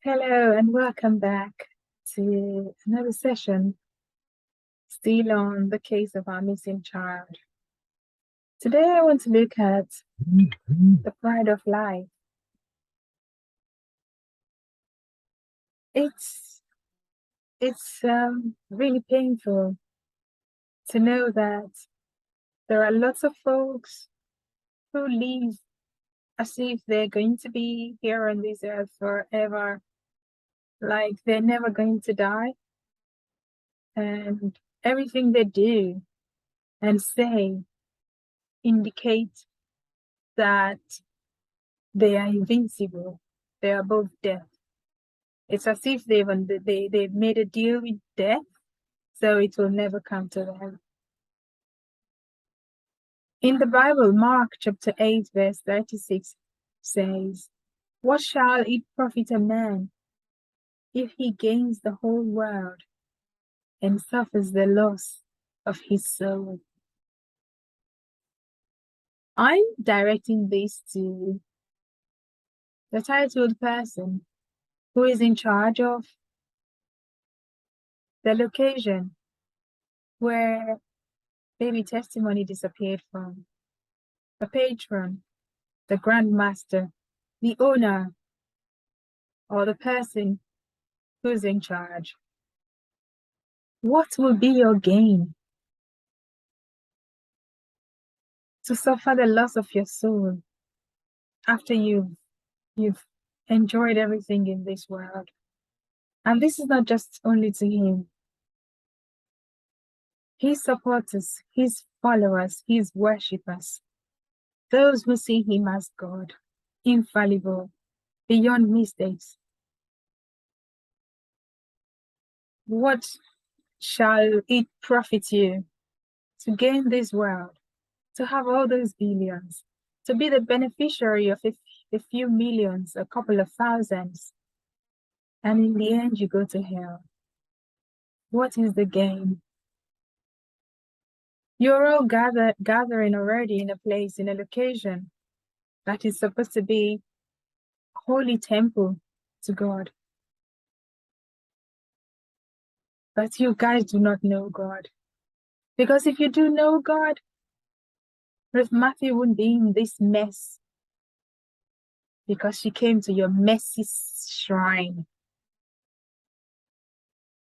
Hello and welcome back to another session, still on the case of our missing child. Today I want to look at the pride of life. It's really painful to know that there are lots of folks who live as if they're going to be here on this earth forever, like they're never going to die, and everything they do and say indicate that they are invincible. They are above death. It's as if they've made a deal with death, so it will never come to them. In the Bible, Mark chapter 8, verse 36 says, "What shall it profit a man if he gains the whole world and suffers the loss of his soul?" I'm directing this to the titled person who is in charge of the location where baby testimony disappeared from, the patron, the grandmaster, the owner, or the person who's in charge. What will be your gain to suffer the loss of your soul after you've enjoyed everything in this world? And this is not just only to him. His supporters, his followers, his worshippers, those who see him as God, infallible, beyond mistakes. What shall it profit you to gain this world, to have all those billions, to be the beneficiary of a few millions, a couple of thousands, and in the end you go to hell? What is the gain? You're all gathering already in a place, in a location that is supposed to be a holy temple to God. But you guys do not know God. Because if you do know God, Ruth Matthew wouldn't be in this mess, because she came to your messy shrine.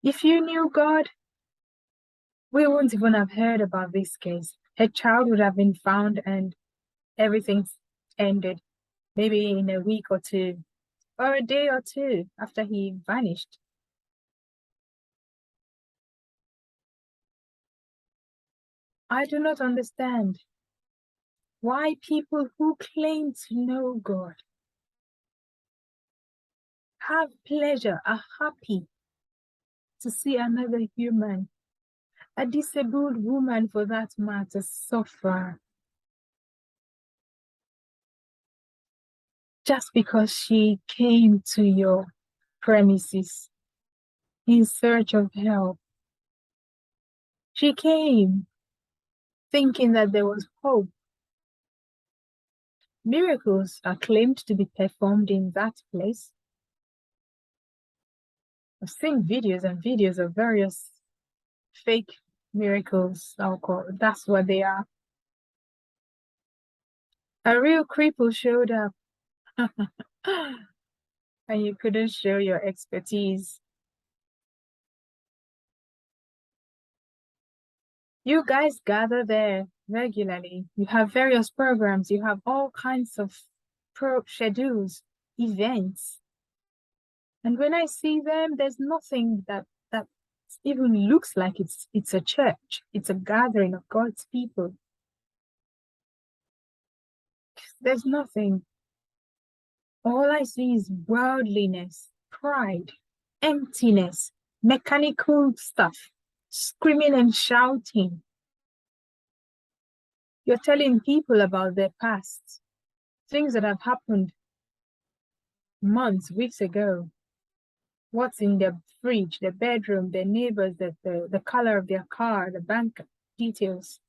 If you knew God, we wouldn't even have heard about this case. Her child would have been found and everything's ended, maybe in a week or two, or a day or two after he vanished. I do not understand why people who claim to know God have pleasure, are happy to see another human, a disabled woman for that matter, suffer just because she came to your premises in search of help. She came thinking that there was hope. Miracles are claimed to be performed in that place. I've seen videos and videos of various fake miracles, that's what they are. A real cripple showed up and you couldn't show your expertise. You guys gather there regularly. You have various programs. You have all kinds of schedules, events. And when I see them, there's nothing that even looks like it's a church. It's a gathering of God's people. There's nothing. All I see is worldliness, pride, emptiness, mechanical stuff, screaming and shouting. You're telling people about their past, things that have happened months, weeks ago. What's in their fridge, their bedroom, their neighbors, the color of their car, the bank details.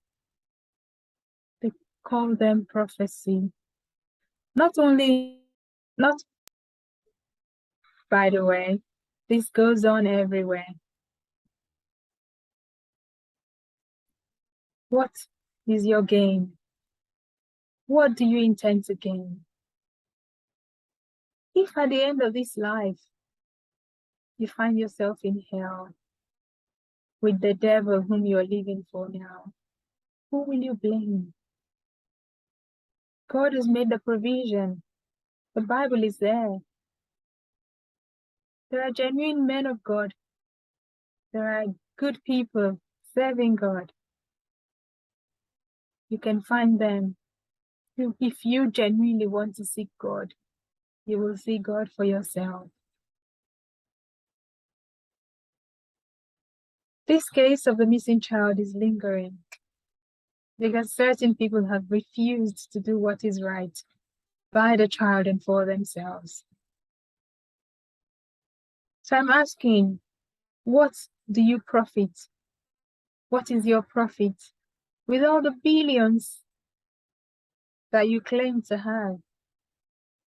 They call them prophecy. Not By the way, this goes on everywhere. What is your gain? What do you intend to gain? If at the end of this life, you find yourself in hell with the devil whom you are living for now, who will you blame? God has made the provision. The Bible is there. There are genuine men of God. There are good people serving God. You can find them. If you genuinely want to seek God, you will see God for yourself. This case of the missing child is lingering because certain people have refused to do what is right by the child and for themselves. So I'm asking, what do you profit? What is your profit with all the billions that you claim to have?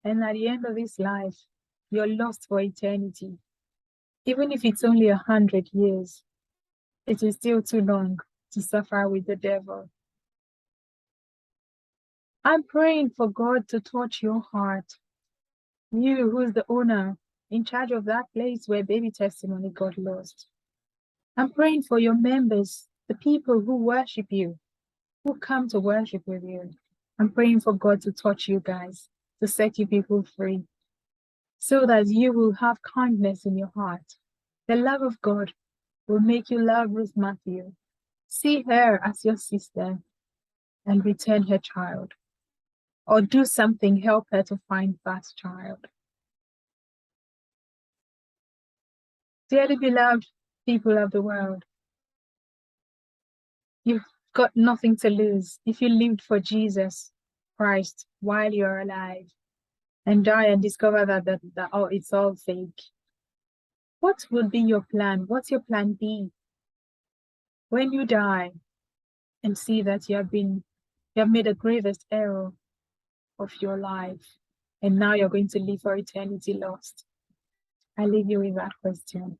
And at the end of this life, you're lost for eternity. Even if it's only 100 years, it is still too long to suffer with the devil. I'm praying for God to touch your heart. You, who's the owner, in charge of that place where baby testimony got lost. I'm praying for your members, the people who worship you, who come to worship with you. I'm praying for God to touch you guys, to set you people free, so that you will have kindness in your heart. The love of God will make you love Ruth Matthew. See her as your sister and return her child. Or do something, help her to find that child. Dearly beloved people of the world, you've got nothing to lose if you lived for Jesus Christ while you're alive and die and discover that oh, it's all fake. What would be your plan? What's your plan B? When you die and see that you have made a gravest error of your life, and now you're going to live for eternity lost. I leave you with that question.